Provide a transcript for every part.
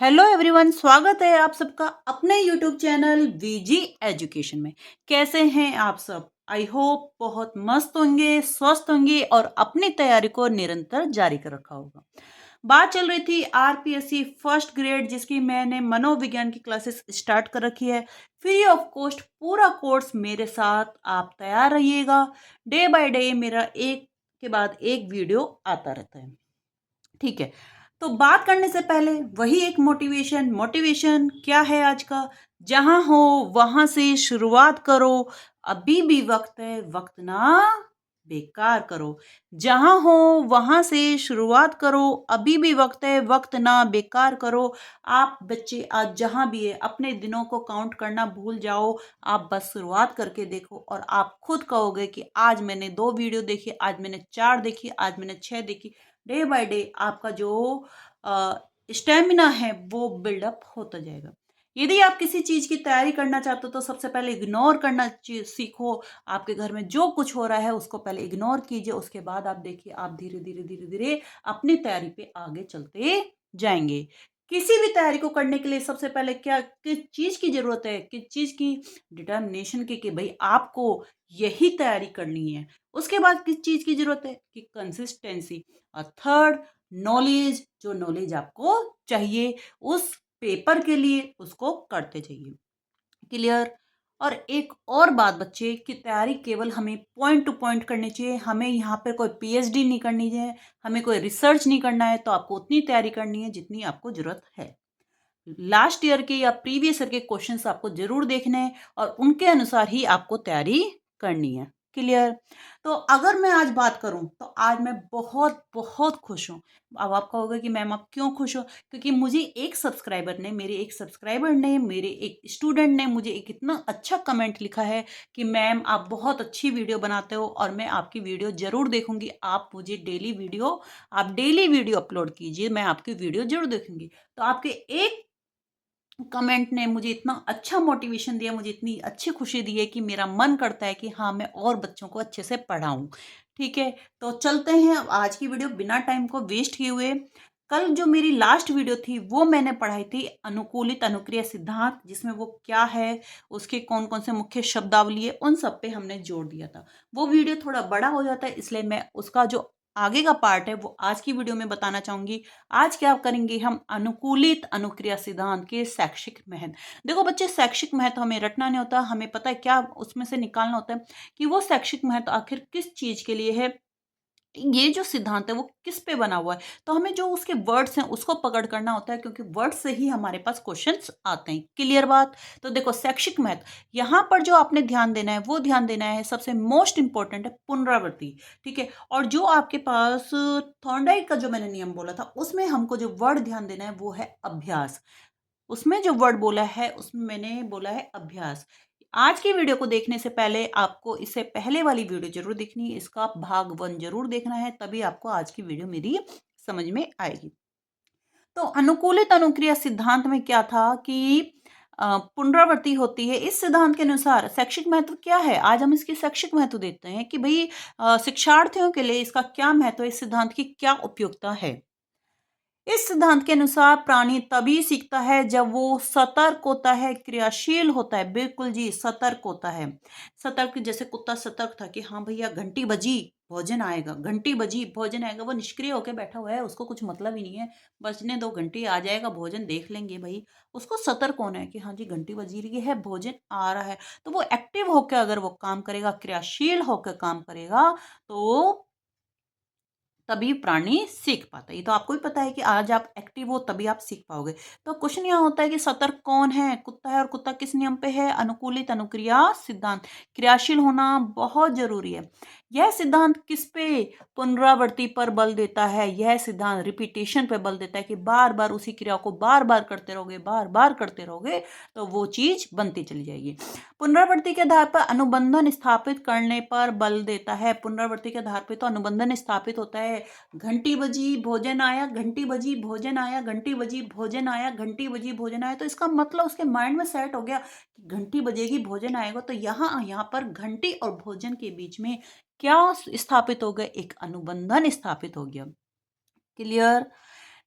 Hello everyone, स्वागत है आप सबका अपने यूट्यूब चैनल वीजी एजुकेशन में। कैसे हैं आप सब? आई होप बहुत मस्त होंगे, स्वस्थ होंगे और अपनी तैयारी को निरंतर जारी कर रखा होगा। बात चल रही थी आरपीएससी फर्स्ट ग्रेड, जिसकी मैंने मनोविज्ञान की क्लासेस स्टार्ट कर रखी है। फ्री ऑफ कॉस्ट पूरा कोर्स मेरे साथ आप तैयार रहिएगा। डे बाय डे मेरा एक के बाद एक वीडियो आता रहता है। ठीक है, तो बात करने से पहले वही एक मोटिवेशन मोटिवेशन क्या है आज का? जहां हो वहां से शुरुआत करो, अभी भी वक्त है, वक्त ना बेकार करो। जहां हो वहां से शुरुआत करो, अभी भी वक्त है, वक्त ना बेकार करो। आप बच्चे आज जहां भी है अपने दिनों को काउंट करना भूल जाओ। आप बस शुरुआत करके देखो और आप खुद कहोगे कि आज मैंने 2 वीडियो देखी, आज मैंने 4 देखी, आज मैंने 6 देखी। डे बाय डे आपका जो स्टेमिना है वो बिल्डअप होता जाएगा। यदि आप किसी चीज की तैयारी करना चाहते हो तो सबसे पहले इग्नोर करना सीखो। आपके घर में जो कुछ हो रहा है उसको पहले इग्नोर कीजिए, उसके बाद आप देखिए आप धीरे धीरे धीरे धीरे अपनी तैयारी पे आगे चलते जाएंगे। किसी भी तैयारी को करने के लिए सबसे पहले क्या किस चीज की जरूरत है, किस चीज की? डिटर्मिनेशन की, कि भाई आपको यही तैयारी करनी है। उसके बाद किस चीज की जरूरत है? कि कंसिस्टेंसी। और थर्ड, नॉलेज। जो नॉलेज आपको चाहिए उस पेपर के लिए उसको करते जाइए। क्लियर? और एक और बात बच्चे की तैयारी केवल हमें पॉइंट टू पॉइंट करनी चाहिए। हमें यहाँ पे कोई पीएचडी नहीं करनी है, हमें कोई रिसर्च नहीं करना है। तो आपको उतनी तैयारी करनी है जितनी आपको जरूरत है। लास्ट ईयर के या प्रीवियस ईयर के क्वेश्चंस आपको जरूर देखने हैं और उनके अनुसार ही आपको तैयारी करनी है। क्लियर? तो अगर मैं आज बात करूं तो आज मैं बहुत बहुत खुश हूं। अब आप कहोगे कि मैम आप क्यों खुश हो? क्योंकि मुझे मेरे एक स्टूडेंट ने मुझे एक इतना अच्छा कमेंट लिखा है कि मैम आप बहुत अच्छी वीडियो बनाते हो और मैं आपकी वीडियो जरूर देखूंगी। आप डेली वीडियो अपलोड कीजिए, मैं आपकी वीडियो जरूर देखूंगी। तो आपके एक कमेंट ने मुझे इतना अच्छा मोटिवेशन दिया, मुझे इतनी अच्छी खुशी दी है कि मेरा मन करता है कि हाँ मैं और बच्चों को अच्छे से पढ़ाऊं। ठीक है, तो चलते हैं अब आज की वीडियो बिना टाइम को वेस्ट किए हुए। कल जो मेरी लास्ट वीडियो थी वो मैंने पढ़ाई थी अनुकूलित अनुक्रिया सिद्धांत, जिसमें वो क्या है, उसके कौन कौन से मुख्य शब्दावली है, उन सब पे हमने जोर दिया था। वो वीडियो थोड़ा बड़ा हो जाता है, इसलिए मैं उसका जो आगे का पार्ट है वो आज की वीडियो में बताना चाहूंगी। आज क्या करेंगे हम? अनुकूलित अनुक्रिया सिद्धांत के शैक्षिक महत्व। देखो बच्चे, शैक्षिक महत्व हमें रटना नहीं होता, हमें पता है क्या उसमें से निकालना होता है कि वो शैक्षिक महत्व आखिर किस चीज के लिए है। ये जो सिद्धांत है वो किस पे बना हुआ है, तो हमें जो उसके वर्ड्स हैं उसको पकड़ करना होता है, क्योंकि वर्ड से ही हमारे पास क्वेश्चंस आते हैं। क्लियर बात? तो देखो शैक्षिक महत्व, यहाँ पर जो आपने ध्यान देना है वो ध्यान देना है, सबसे मोस्ट इंपॉर्टेंट है पुनरावृत्ति। ठीक है, और जो आपके पास थॉर्नडाइक का जो मैंने नियम बोला था उसमें हमको जो वर्ड ध्यान देना है वो है अभ्यास। उसमें जो वर्ड बोला है उसमें मैंने बोला है अभ्यास। आज की वीडियो को देखने से पहले आपको इससे पहले वाली वीडियो जरूर देखनी है, इसका भाग 1 जरूर देखना है, तभी आपको आज की वीडियो मेरी समझ में आएगी। तो अनुकूलित अनुक्रिया सिद्धांत में क्या था कि पुनरावृत्ति होती है। इस सिद्धांत के अनुसार शैक्षिक महत्व क्या है, आज हम इसकी शैक्षिक महत्व देखते हैं कि भाई शिक्षार्थियों के लिए इसका क्या महत्व है, इस सिद्धांत की क्या उपयोगिता है। इस सिद्धांत के अनुसार प्राणी तभी सीखता है जब वो सतर्क होता है, क्रियाशील होता है। बिल्कुल जी, सतर्क होता है। सतर्क जैसे कुत्ता सतर्क था कि हाँ भैया घंटी बजी भोजन आएगा, घंटी बजी भोजन आएगा। वो निष्क्रिय होकर बैठा हुआ है, उसको कुछ मतलब ही नहीं है। बजने दो, घंटी आ जाएगा, भोजन देख लेंगे भाई। उसको सतर्क होना है कि हाँ जी घंटी बजी रही है, भोजन आ रहा है। तो वो एक्टिव होकर अगर वो काम करेगा, क्रियाशील होकर काम करेगा, तो तभी प्राणी सीख पाता है। ये तो आपको भी पता है कि आज आप एक्टिव हो तभी आप सीख पाओगे। तो क्वेश्चन यहाँ होता है कि सतर्क कौन है? कुत्ता है। और कुत्ता किस नियम पे है? अनुकूलित अनुक्रिया सिद्धांत। क्रियाशील होना बहुत जरूरी है। यह सिद्धांत किस पे? पुनरावृत्ति पर बल देता है। यह सिद्धांत रिपीटेशन पे बल देता है कि बार बार उसी क्रिया को बार बार करते रहोगे, बार बार करते रहोगे तो वो चीज बनती चली जाएगी। पुनरावृत्ति के आधार पर अनुबंधन स्थापित करने पर बल देता है। पुनरावृत्ति के आधार पर तो अनुबंधन स्थापित होता है। घंटी बजी भोजन आया, घंटी बजी भोजन आया, घंटी बजी भोजन आया, घंटी बजी भोजन आया। तो इसका मतलब उसके माइंड में सेट हो गया कि घंटी बजेगी भोजन आएगा। तो यहाँ यहाँ पर घंटी और भोजन के बीच में क्या स्थापित हो गया? एक अनुबंधन स्थापित हो गया। क्लियर?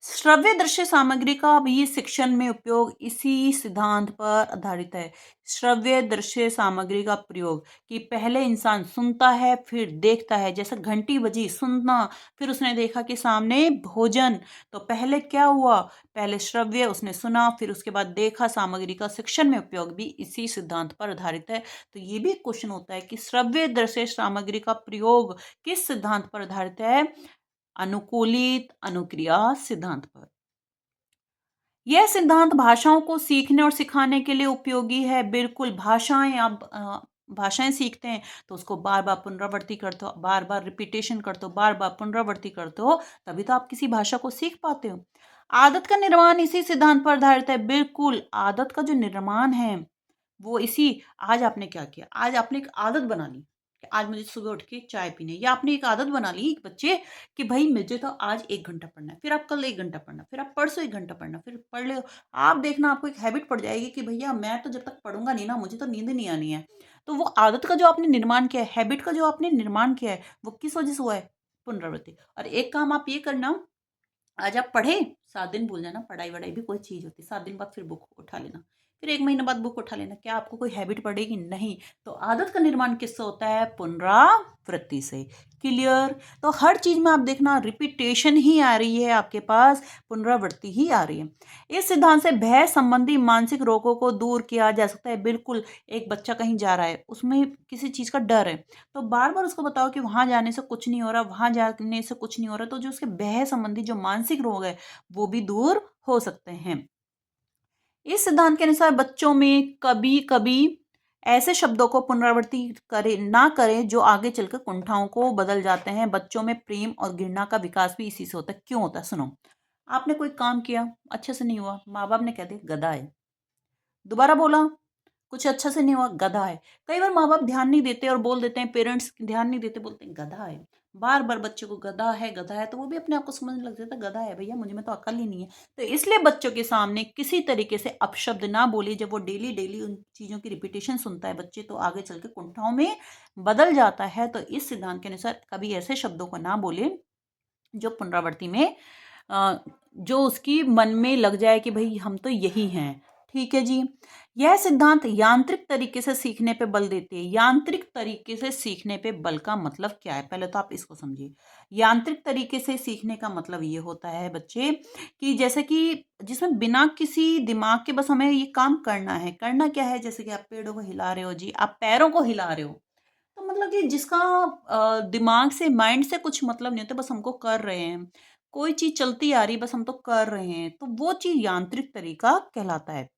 श्रव्य दृश्य सामग्री का भी शिक्षण में उपयोग इसी सिद्धांत पर आधारित है। श्रव्य दृश्य सामग्री का प्रयोग कि पहले इंसान सुनता है फिर देखता है, जैसे घंटी बजी, सुनना, फिर उसने देखा कि सामने भोजन, तो पहले क्या हुआ, पहले श्रव्य उसने सुना, फिर उसके बाद देखा, सामग्री का शिक्षण में उपयोग भी इसी सिद्धांत पर आधारित है। तो ये भी क्वेश्चन होता है कि श्रव्य दृश्य सामग्री का प्रयोग किस सिद्धांत पर आधारित है, अनुकूलित अनुक्रिया सिद्धांत पर। यह सिद्धांत भाषाओं को सीखने और सिखाने के लिए उपयोगी है। बिल्कुल, भाषाएं आप भाषाएं सीखते हैं तो उसको बार बार पुनरावृत्ति करते हो, बार बार रिपीटेशन करते हो, बार बार पुनरावृत्ति करते हो, तभी तो आप किसी भाषा को सीख पाते हो। आदत का निर्माण इसी सिद्धांत पर आधारित है। बिल्कुल, आदत का जो निर्माण है वो इसी, आज आपने क्या किया, आज आपने एक आदत बना ली कि आज मुझे सुबह उठ के चाय पीनी है, या आपने एक आदत बना ली बच्चे कि भाई मुझे तो आज 1 घंटा पढ़ना है, फिर आप कल 1 घंटा पढ़ना, फिर आप परसों 1 घंटा पढ़ना, फिर पढ़ ले, आप देखना आपको एक हैबिट पड़ जाएगी कि भैया मैं तो जब तक पढ़ूंगा नहीं ना मुझे तो नींद नहीं आनी है। तो वो आदत का जो आपने निर्माण किया है, हैबिट का जो आपने निर्माण किया है, वो किस वजह से हुआ है, पुनरावृत्ति। और एक काम आप ये करना, आज आप पढ़े, 7 दिन भूल जाना, पढ़ाई वढ़ाई भी कोई चीज़ होती है, 7 दिन बाद फिर बुक उठा लेना, फिर 1 महीने बाद बुक उठा लेना, क्या आपको कोई हैबिट पड़ेगी, नहीं। तो आदत का निर्माण किससे होता है, पुनरावृत्ति से। क्लियर। तो हर चीज में आप देखना रिपीटेशन ही आ रही है आपके पास, पुनरावृत्ति ही आ रही है। इस सिद्धांत से भय संबंधी मानसिक रोगों को दूर किया जा सकता है। बिल्कुल, एक बच्चा कहीं जा रहा है, उसमें किसी चीज का डर है, तो बार बार उसको बताओ कि वहां जाने से कुछ नहीं हो रहा, वहां जाने से कुछ नहीं हो रहा, तो जो उसके भय संबंधी जो मानसिक रोग है वो भी दूर हो सकते हैं। इस सिद्धांत के अनुसार बच्चों में कभी कभी ऐसे शब्दों को पुनरावृत्ति करें ना करें जो आगे चलकर कुंठाओं को बदल जाते हैं। बच्चों में प्रेम और घृणा का विकास भी इसी से होता है। क्यों होता है, सुनो। आपने कोई काम किया, अच्छे से नहीं हुआ, माँ बाप ने कह दिया गधा है। दोबारा बोला, कुछ अच्छा से नहीं हुआ, गधा है। कई बार माँ बाप ध्यान नहीं देते और बोल देते हैं, पेरेंट्स ध्यान नहीं देते, बोलते हैं गधा है। बार बार बच्चे को गधा है गधा है, तो वो भी अपने आप को समझने लग जाता है गधा है भैया, मुझे में तो अकल ही नहीं है। तो इसलिए बच्चों के सामने किसी तरीके से अपशब्द ना बोले। जब वो डेली डेली उन चीजों की रिपीटेशन सुनता है बच्चे, तो आगे चल के कुंठाओं में बदल जाता है। तो इस सिद्धांत के अनुसार कभी ऐसे शब्दों को ना बोले जो पुनरावृत्ति में जो उसकी मन में लग जाए कि भाई हम तो यही हैं। ठीक है जी। यह सिद्धांत यांत्रिक तरीके से सीखने पे बल देते हैं। यांत्रिक तरीके से सीखने पे बल का मतलब क्या है, पहले तो आप इसको समझिए। यांत्रिक तरीके से सीखने का मतलब ये होता है बच्चे कि जैसे कि जिसमें बिना किसी दिमाग के बस हमें ये काम करना है। करना क्या है, जैसे कि आप पेड़ों को हिला रहे हो जी, आप पैरों को हिला रहे हो, तो मतलब कि जिसका दिमाग से, माइंड से कुछ मतलब नहीं होता, बस हमको कर रहे हैं। कोई चीज़ चलती आ रही है, बस हम तो कर रहे हैं, तो वो चीज़ यांत्रिक तरीका कहलाता है।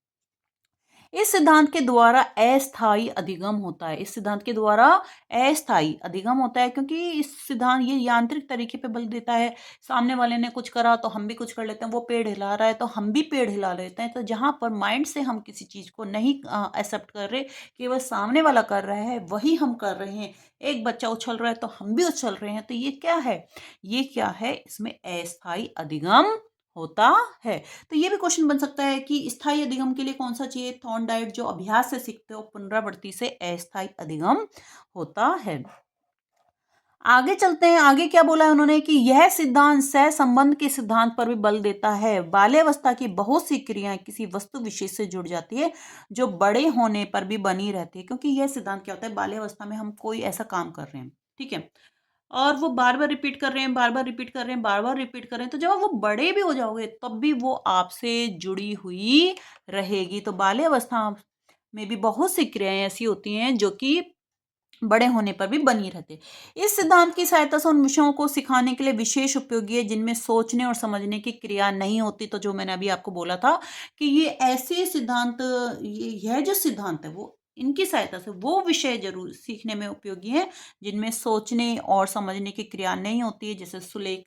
इस सिद्धांत के द्वारा अस्थायी अधिगम होता है। इस सिद्धांत के द्वारा अस्थायी अधिगम होता है, क्योंकि इस सिद्धांत ये यांत्रिक तरीके पे बल देता है। सामने वाले ने कुछ करा तो हम भी कुछ कर लेते हैं, वो पेड़ हिला रहा है तो हम भी पेड़ हिला लेते हैं। तो जहां पर माइंड से हम किसी चीज को नहीं एक्सेप्ट कर रहे, केवल सामने वाला कर रहा है वही हम कर रहे हैं। एक बच्चा उछल रहा है तो हम भी उछल रहे हैं, तो ये क्या है, ये क्या है, इसमें अस्थायी अधिगम होता है। तो ये भी क्वेश्चन बन सकता है कि स्थायी अधिगम के लिए कौन सा चाहिए, थॉर्नडाइट जो अभ्यास से सीखते हो, पुनरावृत्ति से अस्थायी अधिगम होता है। आगे चलते हैं, आगे क्या बोला है उन्होंने कि यह सिद्धांत सह संबंध के सिद्धांत पर भी बल देता है। बाल्यावस्था की बहुत सी क्रियाएं किसी वस्तु विशेष से जुड़ जाती है जो बड़े होने पर भी बनी रहती है। क्योंकि यह सिद्धांत क्या होता है, बाल्यावस्था में हम कोई ऐसा काम कर रहे हैं, ठीक है, और वो बार बार रिपीट कर रहे हैं, बार बार रिपीट कर रहे हैं, बार बार रिपीट कर रहे हैं, तो जब वो बड़े भी हो जाओगे तब भी वो आपसे जुड़ी हुई रहेगी। तो बाल्यावस्था में भी बहुत सी क्रियाएं ऐसी होती हैं जो कि बड़े होने पर भी बनी रहते। इस सिद्धांत की सहायता से उन विषयों को सिखाने के लिए विशेष उपयोगी है जिनमें सोचने और समझने की क्रिया नहीं होती। तो जो मैंने अभी आपको बोला था कि ये ऐसे सिद्धांत, यह जो सिद्धांत है वो इनकी सहायता से वो विषय जरूर सीखने में उपयोगी है जिनमें सोचने और समझने की क्रिया नहीं होती है, जैसे सुलेख।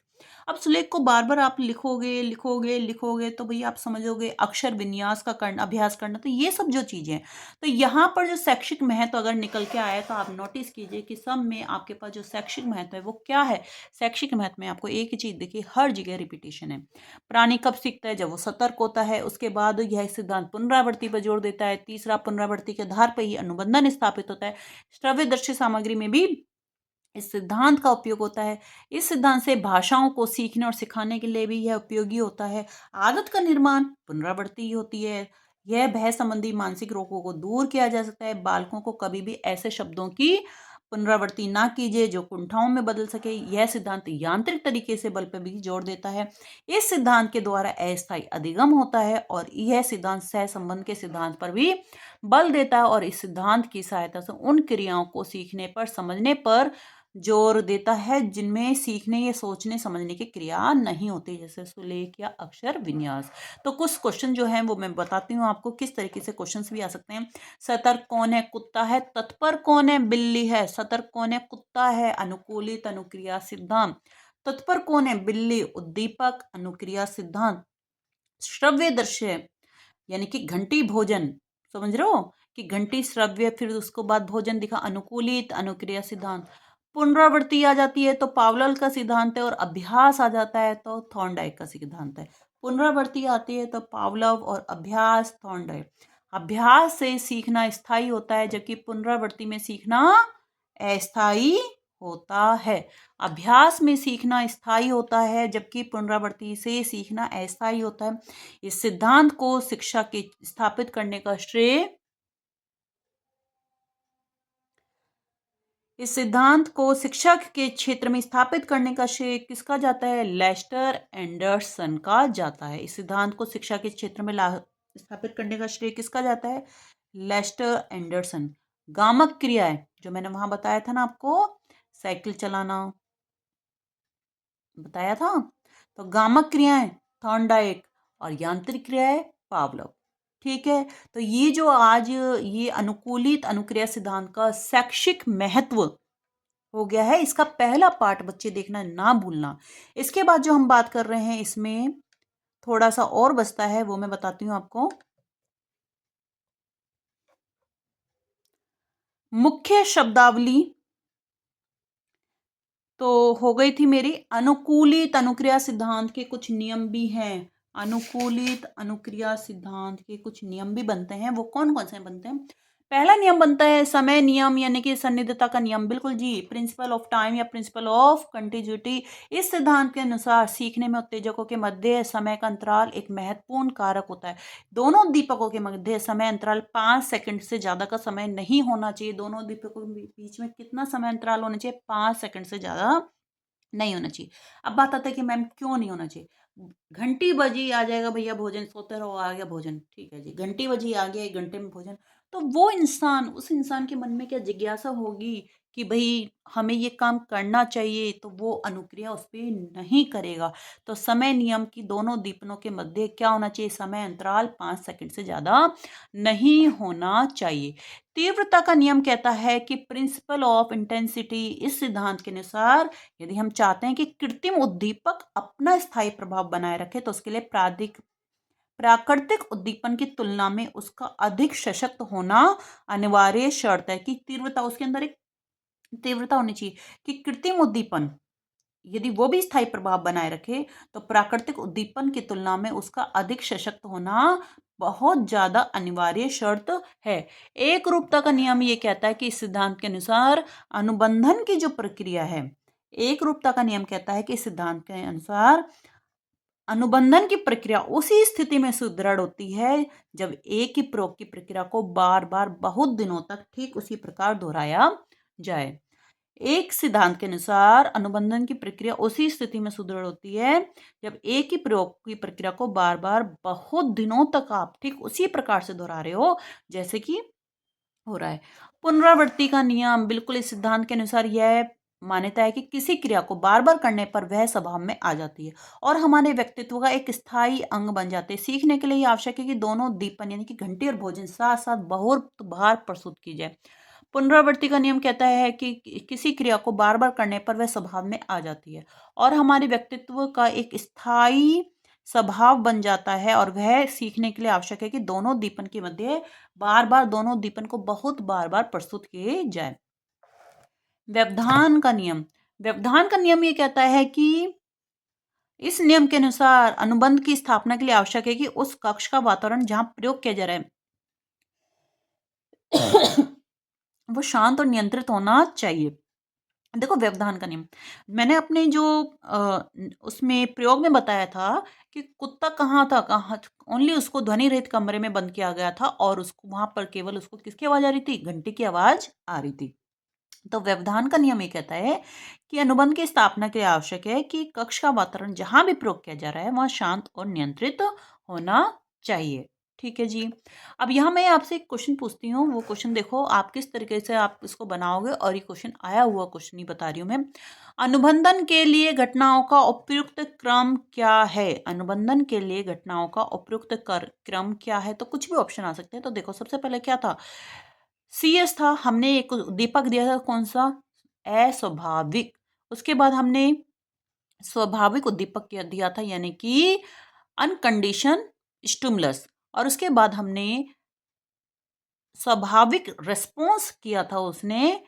अब सुलेख को बार बार आप लिखोगे लिखोगे लिखोगे तो भैया आप समझोगे, अक्षर विन्यास का करना, अभ्यास करना, तो ये सब जो चीजें हैं। तो यहाँ पर जो शैक्षिक महत्व अगर निकल के आया तो आप नोटिस कीजिए कि सब में आपके पास जो शैक्षिक महत्व है वो क्या है। शैक्षिक महत्व में आपको एक ही चीज देखिए, हर जगह रिपीटेशन है। प्राणी कब सीखता है, जब वो सतर्क होता है। उसके बाद यह सिद्धांत पुनरावृत्ति पर जोर देता है। तीसरा, पुनरावृत्ति के आधार पर ही अनुबंधन स्थापित होता है। श्रव्य दृश्य सामग्री में भी इस सिद्धांत का उपयोग होता है। इस सिद्धांत से भाषाओं को सीखने और सिखाने के लिए भी यह उपयोगी होता है। आदत का निर्माण पुनरावृत्ति ही होती है। यह भय संबंधी मानसिक रोगों को दूर किया जा सकता है। बालकों को कभी भी ऐसे शब्दों की पुनरावृत्ति ना कीजिए जो कुंठाओं में बदल सके। यह सिद्धांत यांत्रिक तरीके से बल पर भी जोर देता है। इस सिद्धांत के द्वारा अस्थायी अधिगम होता है और यह सिद्धांत सहसंबंध के सिद्धांत पर भी बल देता है और इस सिद्धांत की सहायता से उन क्रियाओं को सीखने पर, समझने पर जोर देता है जिनमें सीखने या सोचने समझने की क्रिया नहीं होती, जैसे सुलेख या अक्षर विन्यास। तो कुछ क्वेश्चन जो हैं वो मैं बताती हूँ आपको किस तरीके से क्वेश्चंस भी आ सकते हैं। सतर्क कौन है? कुत्ता है। तत्पर कौन है? बिल्ली है। सतर्क कौन है? कुत्ता है। अनुकूलित अनुक्रिया सिद्धांत। तत्पर कौन है? बिल्ली। उद्दीपक अनुक्रिया सिद्धांत। श्रव्य दृश्य यानी कि घंटी भोजन, समझ रहे हो कि घंटी श्रव्य, फिर उसको बाद भोजन दिखा, अनुकूलित अनुक्रिया सिद्धांत। पुनरावृत्ति आ जाती है तो पावलल का सिद्धांत है और अभ्यास आ जाता है तो थॉर्नडाइक का सिद्धांत है। पुनरावृत्ति आती है तो पावलव और अभ्यास थॉर्नडाइक। अभ्यास से सीखना स्थायी होता है जबकि पुनरावृत्ति में सीखना अस्थायी होता है। अभ्यास में सीखना स्थायी होता है जबकि पुनरावृत्ति से सीखना अस्थायी होता है। इस सिद्धांत को शिक्षा के स्थापित करने का श्रेय इस सिद्धांत को शिक्षा के क्षेत्र में स्थापित करने का श्रेय किसका जाता है? लेस्टर एंडरसन का जाता है। इस सिद्धांत को शिक्षा के क्षेत्र में स्थापित करने का श्रेय किसका जाता है? Lester Anderson. गामक क्रियाएं जो मैंने वहां बताया था ना आपको, साइकिल चलाना बताया था, तो गामक क्रियाएं थॉर्नडाइक और यांत्रिक क्रियाएं पावलोव। ठीक है, तो ये जो आज ये अनुकूलित अनुक्रिया सिद्धांत का शैक्षिक महत्व हो गया है, इसका पहला पार्ट बच्चे देखना ना भूलना। इसके बाद जो हम बात कर रहे हैं इसमें थोड़ा सा और बचता है, वो मैं बताती हूँ आपको। मुख्य शब्दावली तो हो गई थी मेरी। अनुकूलित अनुक्रिया सिद्धांत के कुछ नियम भी हैं। अनुकूलित अनुक्रिया सिद्धांत के कुछ नियम भी बनते हैं। वो कौन कौन से बनते हैं? पहला नियम बनता है समय नियम यानी कि सन्निधता का नियम। बिल्कुल जी, प्रिंसिपल ऑफ टाइम या प्रिंसिपल ऑफ कंटिन्यूटी। इस सिद्धांत के अनुसार सीखने में उत्तेजकों के मध्य समय का अंतराल एक महत्वपूर्ण कारक होता है। दोनों दीपकों के मध्य समय अंतराल 5 सेकंड से ज्यादा का समय नहीं होना चाहिए। दोनों दीपकों के बीच में कितना समय अंतराल होना चाहिए? 5 सेकंड से ज्यादा नहीं होना चाहिए। अब बात आता है कि मैम क्यों नहीं होना चाहिए? घंटी बजी, आ जाएगा भैया भोजन, सोते रहो, आ गया भोजन, ठीक है जी, घंटी बजी आ गया 1 घंटे में भोजन। तो वो इंसान, उस इंसान के मन में क्या जिज्ञासा होगी कि भाई हमें ये काम करना चाहिए, तो वो अनुक्रिया उस पर नहीं करेगा। तो समय नियम की दोनों दीपनों के मध्य क्या होना चाहिए? समय अंतराल 5 सेकंड से ज्यादा नहीं होना चाहिए। तीव्रता का नियम कहता है कि प्रिंसिपल ऑफ इंटेंसिटी, इस सिद्धांत के अनुसार यदि हम चाहते हैं कि कृत्रिम उद्दीपक अपना स्थायी प्रभाव बनाए रखे तो उसके लिए प्राकृतिक उद्दीपन की तुलना में उसका अधिक सशक्त होना अनिवार्य शर्त है। कि तीव्रता, उसके अंदर एक तीव्रता होनी चाहिए कि कृत्रिम उद्दीपन यदि वो भी स्थायी प्रभाव बनाए रखे तो प्राकृतिक उद्दीपन की तुलना में उसका अधिक सशक्त होना बहुत ज्यादा अनिवार्य शर्त है। एक रूपता का नियम ये कहता है कि इस सिद्धांत के अनुसार अनुबंधन की जो प्रक्रिया है, एक रूपता का नियम कहता है कि इस सिद्धांत के अनुसार अनुबंधन की प्रक्रिया उसी स्थिति में सुदृढ़ होती है जब एक ही प्रयोग की प्रक्रिया को बार बार बहुत दिनों तक ठीक उसी प्रकार दोहराया जाए। एक सिद्धांत के अनुसार अनुबंधन की प्रक्रिया उसी स्थिति में सुदृढ़ होती है जब एक ही प्रयोग की प्रक्रिया को बार बार बहुत दिनों तक आप ठीक उसी प्रकार से दोहरा रहे हो जैसे कि हो रहा है। पुनरावृत्ति का नियम, बिल्कुल इस सिद्धांत के अनुसार यह मान्यता है कि किसी क्रिया को बार बार करने पर वह स्वभाव में आ जाती है और हमारे व्यक्तित्व का एक स्थायी अंग बन जाते हैं। सीखने के लिए ये आवश्यक है कि दोनों दीपन यानी कि घंटी और भोजन साथ साथ बहुत बार प्रस्तुत की जाए। पुनरावृत्ति का नियम कहता है कि किसी क्रिया को बार बार करने पर वह स्वभाव में आ जाती है और हमारे व्यक्तित्व का एक स्थायी स्वभाव बन जाता है और वह सीखने के लिए आवश्यक है कि दोनों दीपन के मध्य बार बार दोनों दीपन को बहुत बार बार प्रस्तुत किए जाए। व्यवधान का नियम, व्यवधान का नियम ये कहता है कि इस नियम के अनुसार अनुबंध की स्थापना के लिए आवश्यक है कि उस कक्ष का वातावरण जहां प्रयोग किया जा रहा है वो शांत और नियंत्रित होना चाहिए। देखो व्यवधान का नियम, मैंने अपने जो उसमें प्रयोग में बताया था कि कुत्ता कहाँ था, कहाँ ओनली उसको ध्वनि रहित कमरे में बंद किया गया था और उसको वहाँ पर केवल उसको किसकी आवाज़ आ रही थी? घंटी की आवाज़ आ रही थी। तो व्यवधान का नियम ये कहता है कि अनुबंध की स्थापना के लिए आवश्यक है कि कक्ष का वातावरण जहां भी प्रयोग किया जा रहा है वहां शांत और नियंत्रित होना चाहिए। ठीक है जी। अब यहाँ मैं आपसे एक क्वेश्चन पूछती हूँ, वो क्वेश्चन देखो आप किस तरीके से आप इसको बनाओगे, और ये क्वेश्चन आया हुआ क्वेश्चन ही बता रही हूँ मैं। अनुबंधन के लिए घटनाओं का उपयुक्त क्रम क्या है? अनुबंधन के लिए घटनाओं का उपयुक्त क्रम क्या है? तो कुछ भी ऑप्शन आ सकते हैं। तो देखो सबसे पहले क्या था, सीएस था, हमने एक दीपक दिया था कौन सा, अस्वाभाविक। उसके बाद हमने स्वाभाविक उद्दीपक दिया था यानी कि अनकंडीशन स्टिमुलस, और उसके बाद हमने स्वाभाविक रिस्पॉन्स किया था, उसने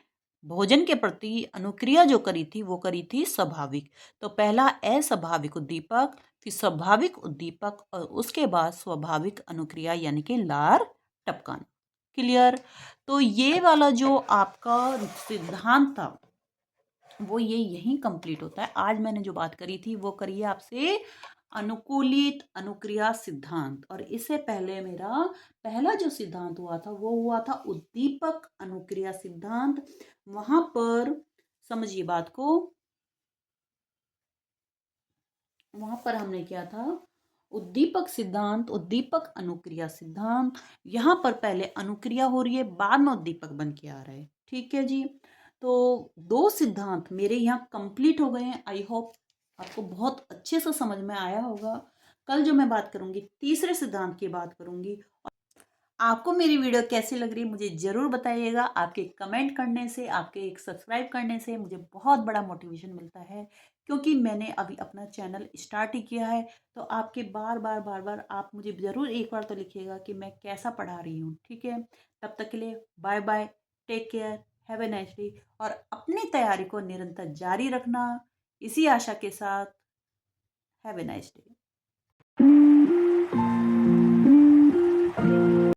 भोजन के प्रति अनुक्रिया जो करी थी वो करी थी स्वाभाविक। तो पहला अस्वाभाविक उद्दीपक, फिर स्वाभाविक उद्दीपक, और उसके बाद स्वाभाविक अनुक्रिया यानी कि लार टपकाना। क्लियर? तो ये वाला जो आपका सिद्धांत था वो ये यहीं कंप्लीट होता है। आज मैंने जो बात करी थी वो करी है आपसे अनुकूलित अनुक्रिया सिद्धांत, और इससे पहले मेरा पहला जो सिद्धांत हुआ था वो हुआ था उद्दीपक अनुक्रिया सिद्धांत। वहां पर समझिए बात को, वहां पर हमने क्या था, उद्दीपक सिद्धांत, उद्दीपक अनुक्रिया सिद्धांत। यहां पर पहले अनुक्रिया हो रही है, बाद में उद्दीपक बन के आ रहा है। ठीक है जी। तो दो सिद्धांत मेरे यहाँ कंप्लीट हो गए हैं। आई होप आपको बहुत अच्छे से समझ में आया होगा। कल जो मैं बात करूंगी तीसरे सिद्धांत की बात करूंगी। आपको मेरी वीडियो कैसी लग रही है मुझे ज़रूर बताइएगा। आपके कमेंट करने से, आपके एक सब्सक्राइब करने से मुझे बहुत बड़ा मोटिवेशन मिलता है, क्योंकि मैंने अभी अपना चैनल स्टार्ट ही किया है। तो आपके बार बार बार बार आप मुझे ज़रूर एक बार तो लिखिएगा कि मैं कैसा पढ़ा रही हूँ। ठीक है, तब तक के लिए bye bye, take care, have a nice day, और अपनी तैयारी को निरंतर जारी रखना, इसी आशा के साथ, हैव ए नाइस डे।